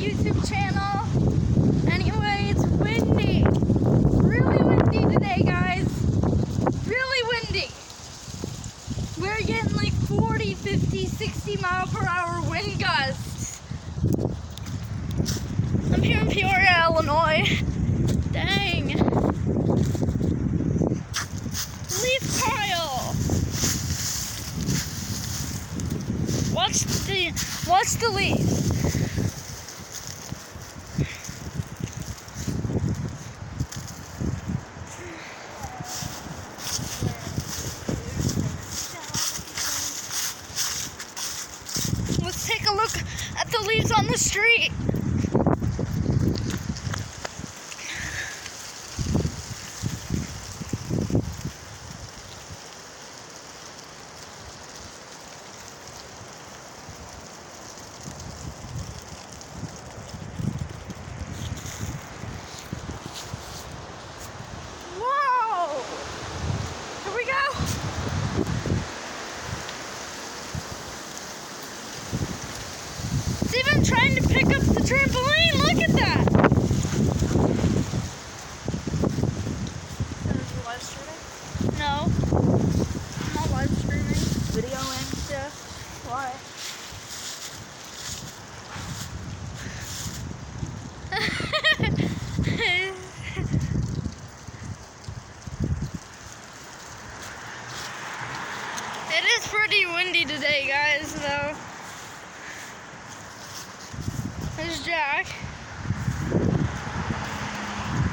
YouTube channel. Anyway, it's windy. Really windy today, guys. Really windy. We're getting like 40, 50, 60 mile per hour wind gusts. I'm here in Peoria, Illinois. Dang. Leaf pile. Watch the leaves. Let's take a look at the leaves on the street. It's even trying to pick up the trampoline. Look at that. Are you live streaming? No. I'm not live streaming. Videoing? Yeah. Why? It is pretty windy today, guys, though. There's Jack.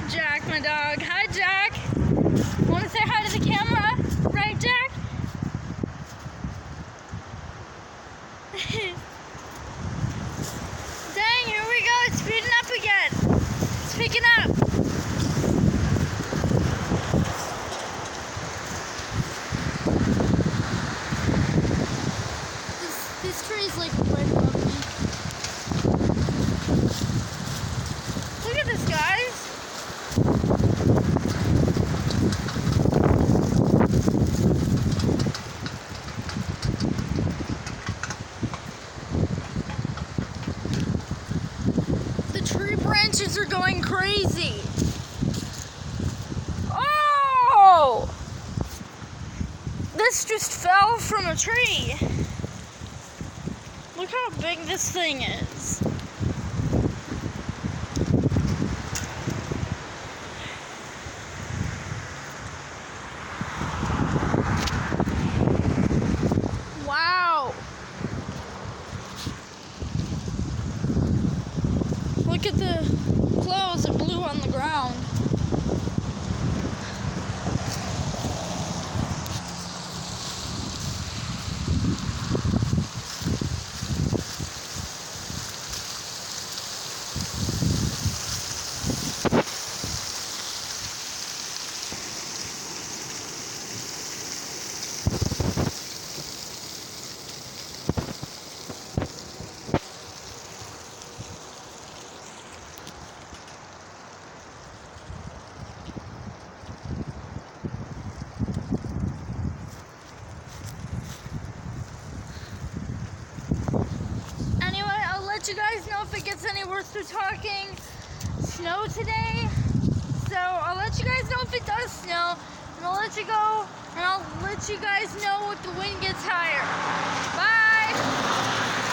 Jack, my dog. Hi, Jack. Want to say hi to the camera? Right, Jack? Dang, here we go. It's speeding up again. It's picking up. This tree is like right above me. Look at this, guys. The tree branches are going crazy. Oh! This just fell from a tree. Look how big this thing is. Wow. Look at the clothes that blew on the ground. You guys know if it gets any worse through talking. Snow today, so I'll let you guys know if it does snow, and I'll let you go, and I'll let you guys know if the wind gets higher. Bye.